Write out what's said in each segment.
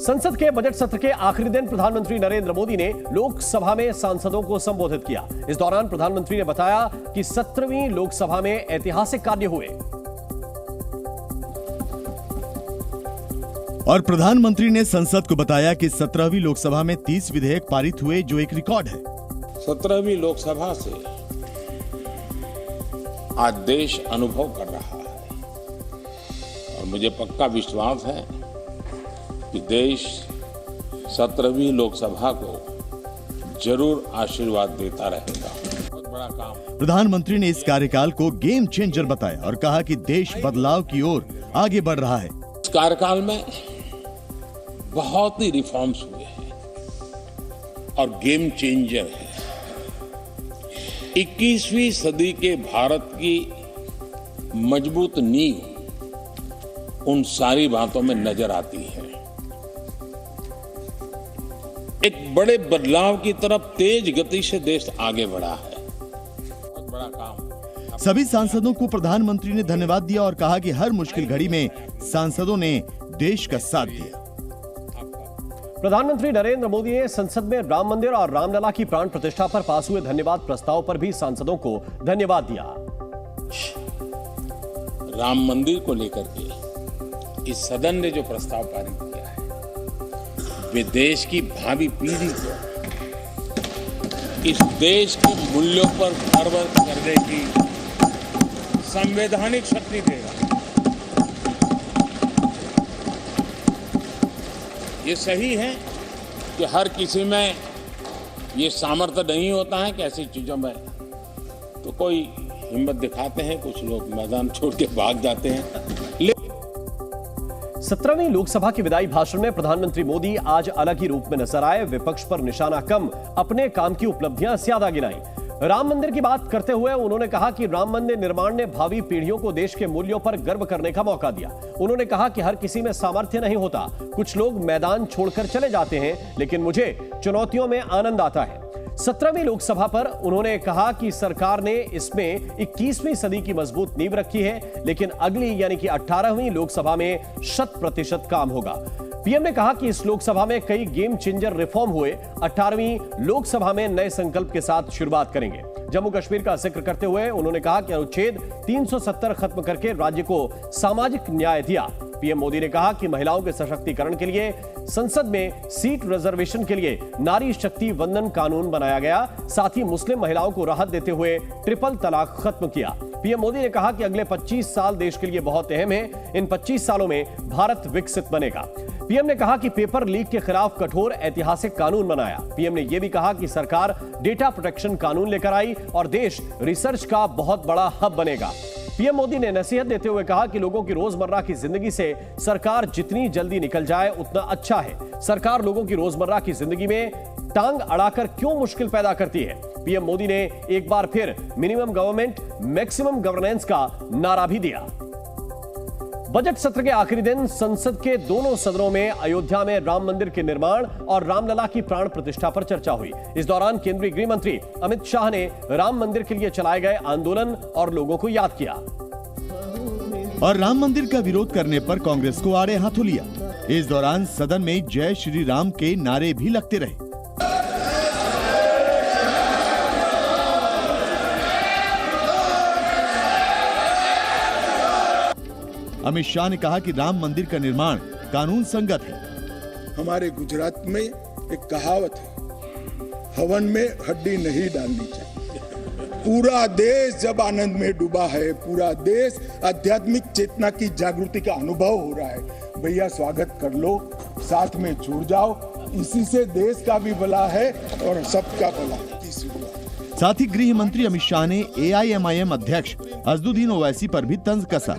संसद के बजट सत्र के आखिरी दिन प्रधानमंत्री नरेंद्र मोदी ने लोकसभा में सांसदों को संबोधित किया। इस दौरान प्रधानमंत्री ने बताया कि 17वीं लोकसभा में ऐतिहासिक कार्य हुए। और प्रधानमंत्री ने संसद को बताया कि 17वीं लोकसभा में 30 विधेयक पारित हुए, जो एक रिकॉर्ड है। 17वीं लोकसभा से आज देश अनुभव कर रहा है और मुझे पक्का विश्वास है कि देश 17वीं लोकसभा को जरूर आशीर्वाद देता रहेगा। बहुत बड़ा काम। प्रधानमंत्री ने इस कार्यकाल को गेम चेंजर बताया और कहा कि देश बदलाव की ओर आगे बढ़ रहा है। इस कार्यकाल में बहुत ही रिफॉर्म्स हुए हैं और गेम चेंजर है। 21वीं सदी के भारत की मजबूत नींव उन सारी बातों में नजर आती है। एक बड़े बदलाव की तरफ तेज गति से देश आगे बढ़ा है। बहुत बड़ा काम। सभी सांसदों को प्रधानमंत्री ने धन्यवाद दिया और कहा कि हर मुश्किल घड़ी में सांसदों ने देश का साथ दिया। प्रधानमंत्री नरेंद्र मोदी ने संसद में राम मंदिर और रामलला की प्राण प्रतिष्ठा पर पास हुए धन्यवाद प्रस्ताव पर भी सांसदों को धन्यवाद दिया। राम मंदिर को लेकर के इस सदन ने जो प्रस्ताव पारित किया है, वे देश की भावी पीढ़ी को इस देश के मूल्यों पर गर्व करने की संवैधानिक शक्ति देगा। ये सही है कि हर किसी में ये सामर्थ्य नहीं होता है कि ऐसी चीजों में तो कोई हिम्मत दिखाते हैं, कुछ लोग मैदान छोड़ के भाग जाते हैं। 17वीं लोकसभा के विदाई भाषण में प्रधानमंत्री मोदी आज अलग ही रूप में नजर आए। विपक्ष पर निशाना कम, अपने काम की उपलब्धियां ज्यादा गिनाई। राम मंदिर की बात करते हुए उन्होंने कहा कि राम मंदिर निर्माण ने भावी पीढ़ियों को देश के मूल्यों पर गर्व करने का मौका दिया। उन्होंने कहा कि हर किसी में सामर्थ्य नहीं होता, कुछ लोग मैदान छोड़कर चले जाते हैं, लेकिन मुझे चुनौतियों में आनंद आता है। 17वीं लोकसभा पर उन्होंने कहा कि सरकार ने इसमें 21वीं सदी की मजबूत नींव रखी है, लेकिन अगली यानी कि 18वीं लोकसभा में 100% काम होगा। पीएम ने कहा कि इस लोकसभा में कई गेम चेंजर रिफॉर्म हुए। 18वीं लोकसभा में नए संकल्प के साथ शुरुआत करेंगे। जम्मू कश्मीर का जिक्र करते हुए उन्होंने कहा कि अनुच्छेद 370 खत्म करके राज्य को सामाजिक न्याय दिया। पीएम मोदी ने कहा कि महिलाओं के सशक्तिकरण के लिए संसद में सीट रिजर्वेशन के लिए नारी शक्ति वंदन कानून बनाया गया। साथ ही मुस्लिम महिलाओं को राहत देते हुए ट्रिपल तलाक खत्म किया। पीएम मोदी ने कहा कि अगले 25 साल देश के लिए बहुत अहम है। इन 25 सालों में भारत विकसित बनेगा। पीएम ने कहा कि पेपर लीक के खिलाफ कठोर ऐतिहासिक कानून बनाया। पीएम ने यह भी कहा कि सरकार डेटा प्रोटेक्शन कानून लेकर आई और देश रिसर्च का बहुत बड़ा हब बनेगा। पीएम मोदी ने नसीहत देते हुए कहा कि लोगों की रोजमर्रा की जिंदगी से सरकार जितनी जल्दी निकल जाए उतना अच्छा है। सरकार लोगों की रोजमर्रा की जिंदगी में टांग अड़ाकर क्यों मुश्किल पैदा करती है। पीएम मोदी ने एक बार फिर मिनिमम गवर्नमेंट मैक्सिमम गवर्नेंस का नारा भी दिया। बजट सत्र के आखिरी दिन संसद के दोनों सदनों में अयोध्या में राम मंदिर के निर्माण और रामलला की प्राण प्रतिष्ठा पर चर्चा हुई। इस दौरान केंद्रीय गृह मंत्री अमित शाह ने राम मंदिर के लिए चलाए गए आंदोलन और लोगों को याद किया और राम मंदिर का विरोध करने पर कांग्रेस को आड़े हाथों लिया। इस दौरान सदन में जय श्री राम के नारे भी लगते रहे। अमित शाह ने कहा कि राम मंदिर का निर्माण कानून संगत है। हमारे गुजरात में एक कहावत है, हवन में हड्डी नहीं डालनी चाहिए। पूरा देश जब आनंद में डूबा है, पूरा देश आध्यात्मिक चेतना की जागृति का अनुभव हो रहा है। भैया स्वागत कर लो, साथ में जुड़ जाओ। इसी से देश का भी भला है और सबका भला है। साथ ही गृह मंत्री अमित शाह ने AIMIM अध्यक्ष असदुद्दीन ओवैसी पर भी तंज कसा।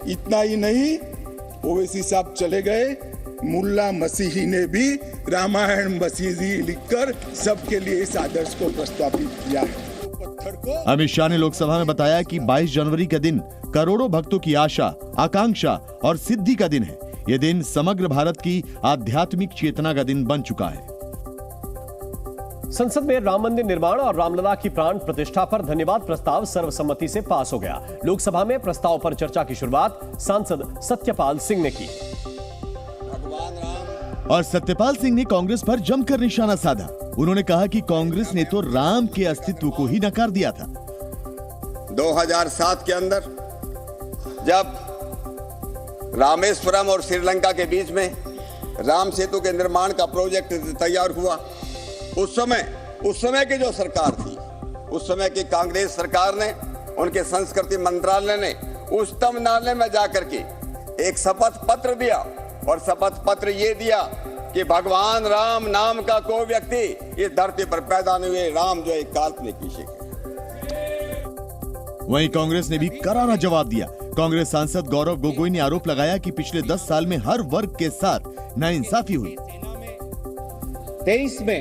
इतना ही नहीं, ओवैसी साहब चले गए, मुल्ला मसीही ने भी रामायण मसीही लिखकर सबके लिए इस आदर्श को प्रस्तावित किया है। अमित शाह ने लोकसभा में बताया कि 22 जनवरी का दिन करोड़ों भक्तों की आशा, आकांक्षा और सिद्धि का दिन है। यह दिन समग्र भारत की आध्यात्मिक चेतना का दिन बन चुका है। संसद में राम मंदिर निर्माण और रामलला की प्राण प्रतिष्ठा पर धन्यवाद प्रस्ताव सर्वसम्मति से पास हो गया। लोकसभा में प्रस्ताव पर चर्चा की शुरुआत सांसद सत्यपाल सिंह ने की। भगवान राम और सत्यपाल सिंह ने कांग्रेस पर जमकर निशाना साधा। उन्होंने कहा कि कांग्रेस ने तो राम के अस्तित्व को ही नकार दिया था। 2007 के अंदर जब रामेश्वरम और श्रीलंका के बीच में राम सेतु के निर्माण का प्रोजेक्ट तैयार हुआ, उस समय की जो सरकार थी, उस समय की कांग्रेस सरकार ने, उनके संस्कृति मंत्रालय ने उच्चतम न्यायालय में जाकर के एक शपथ पत्र दिया और शपथ पत्र ये दिया कि भगवान राम नाम का कोई व्यक्ति इस धरती पर पैदा नहीं हुए, राम जो एक काल्पनिक विषय है। वहीं कांग्रेस ने भी करारा जवाब दिया। कांग्रेस सांसद गौरव गोगोई ने आरोप लगाया कि पिछले 10 साल में हर वर्ग के साथ नाइंसाफी हुई। 23 में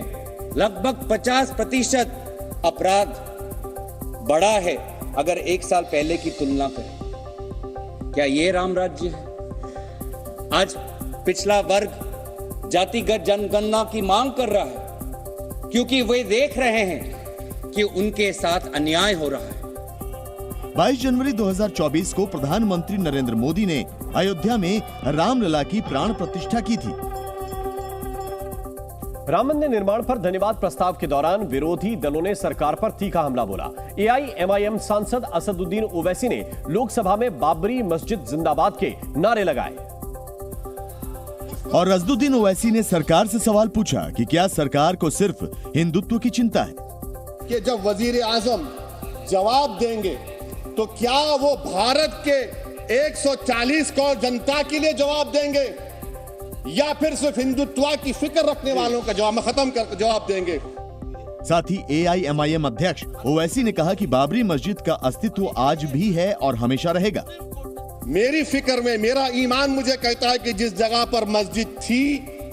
लगभग 50% अपराध बढ़ा है अगर एक साल पहले की तुलना करें। क्या ये राम राज्य है? आज पिछला वर्ग जातिगत जनगणना की मांग कर रहा है क्योंकि वे देख रहे हैं कि उनके साथ अन्याय हो रहा है। 22 जनवरी 2024 को प्रधानमंत्री नरेंद्र मोदी ने अयोध्या में रामलला की प्राण प्रतिष्ठा की थी। राम मंदिर निर्माण पर धन्यवाद प्रस्ताव के दौरान विरोधी दलों ने सरकार पर तीखा हमला बोला। एआईएमआईएम सांसद असदुद्दीन ओवैसी ने लोकसभा में बाबरी मस्जिद जिंदाबाद के नारे लगाए और असदुद्दीन ओवैसी ने सरकार से सवाल पूछा कि क्या सरकार को सिर्फ हिंदुत्व की चिंता है? कि जब वजीर आजम जवाब देंगे तो क्या वो भारत के 140 करोड़ जनता के लिए जवाब देंगे या फिर सिर्फ हिंदुत्व की फिक्र रखने वालों का जवाब देंगे? साथ ही एआईएमआईएम अध्यक्ष ओवैसी ने कहा कि बाबरी मस्जिद का अस्तित्व आज भी है और हमेशा रहेगा। मेरी फिक्र में मेरा ईमान मुझे कहता है कि जिस जगह पर मस्जिद थी,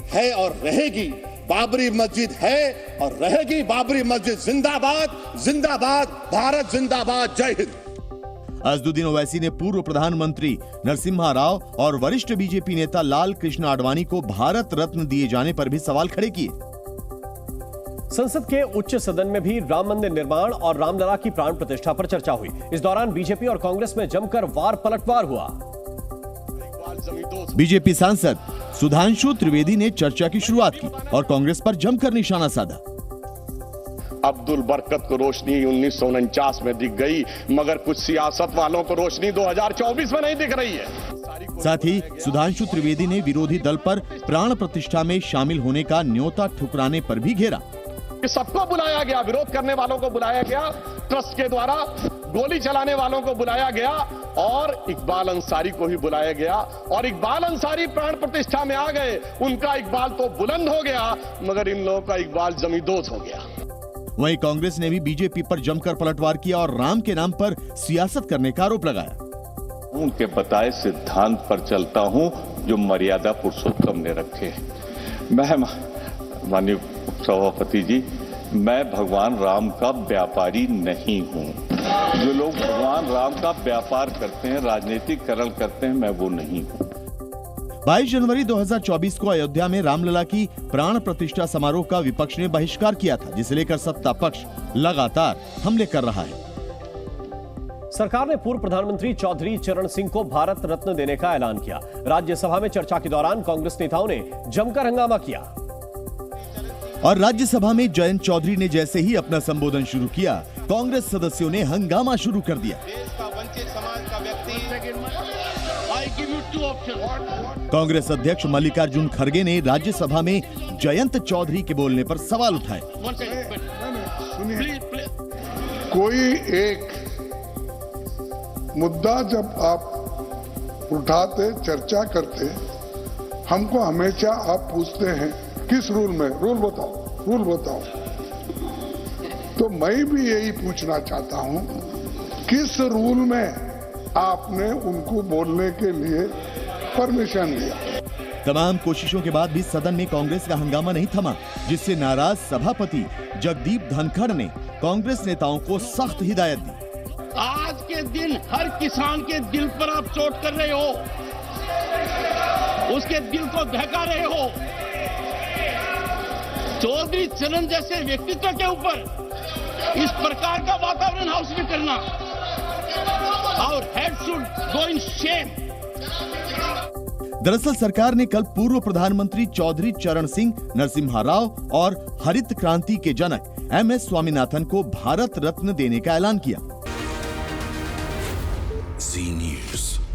है और रहेगी, बाबरी मस्जिद है और रहेगी। बाबरी मस्जिद जिंदाबाद, जिंदाबाद, भारत जिंदाबाद, जय हिंद। असदुद्दीन ओवैसी ने पूर्व प्रधानमंत्री नरसिम्हा राव और वरिष्ठ बीजेपी नेता लाल कृष्ण आडवाणी को भारत रत्न दिए जाने पर भी सवाल खड़े किए। संसद के उच्च सदन में भी राम मंदिर निर्माण और रामलला की प्राण प्रतिष्ठा पर चर्चा हुई। इस दौरान बीजेपी और कांग्रेस में जमकर वार पलटवार हुआ। बीजेपी सांसद सुधांशु त्रिवेदी ने चर्चा की शुरुआत की और कांग्रेस पर जमकर निशाना साधा। अब्दुल बरकत को रोशनी 1949 में दिख गई, मगर कुछ सियासत वालों को रोशनी 2024 में नहीं दिख रही है। साथ ही सुधांशु त्रिवेदी ने विरोधी दल पर प्राण प्रतिष्ठा में शामिल होने का न्योता ठुकराने पर भी घेरा। सबको बुलाया गया, विरोध करने वालों को बुलाया गया, ट्रस्ट के द्वारा गोली चलाने वालों को बुलाया गया और इकबाल अंसारी को ही बुलाया गया और इकबाल अंसारी प्राण प्रतिष्ठा में आ गए। उनका इकबाल तो बुलंद हो गया मगर इन लोगों का इकबाल जमींदोज हो गया। वहीं कांग्रेस ने भी बीजेपी पर जमकर पलटवार किया और राम के नाम पर सियासत करने का आरोप लगाया। उनके बताए सिद्धांत पर चलता हूं जो मर्यादा पुरुषोत्तम ने रखे। मैं माननीय सभापति जी, मैं भगवान राम का व्यापारी नहीं हूं। जो लोग भगवान राम का व्यापार करते हैं, राजनीतिकरण करते हैं, मैं वो नहीं हूं। 22 जनवरी 2024 को अयोध्या में रामलला की प्राण प्रतिष्ठा समारोह का विपक्ष ने बहिष्कार किया था, जिसे लेकर सत्ता पक्ष लगातार हमले कर रहा है। सरकार ने पूर्व प्रधानमंत्री चौधरी चरण सिंह को भारत रत्न देने का ऐलान किया। राज्यसभा में चर्चा के दौरान कांग्रेस नेताओं ने जमकर हंगामा किया और राज्यसभा में जयंत चौधरी ने जैसे ही अपना संबोधन शुरू किया, कांग्रेस सदस्यों ने हंगामा शुरू कर दिया। कांग्रेस अध्यक्ष मल्लिकार्जुन खड़गे ने राज्यसभा में जयंत चौधरी के बोलने पर सवाल उठाए। कोई एक मुद्दा जब आप उठाते, चर्चा करते, हमको हमेशा आप पूछते हैं किस रूल में, रूल बताओ। तो मैं भी यही पूछना चाहता हूं, किस रूल में आपने उनको बोलने के लिए परमिशन दिया? तमाम कोशिशों के बाद भी सदन में कांग्रेस का हंगामा नहीं थमा, जिससे नाराज सभापति जगदीप धनखड़ ने कांग्रेस नेताओं को सख्त हिदायत दी। आज के दिन हर किसान के दिल पर आप चोट कर रहे हो, उसके दिल को दहका रहे हो। चौधरी चरण जैसे व्यक्तित्व के ऊपर इस प्रकार का वातावरण हाउस में करना, और head should go in Shem. दरअसल सरकार ने कल पूर्व प्रधानमंत्री चौधरी चरण सिंह नरसिम्हा राव और हरित क्रांति के जनक MS स्वामीनाथन को भारत रत्न देने का ऐलान किया। जी न्यूज़।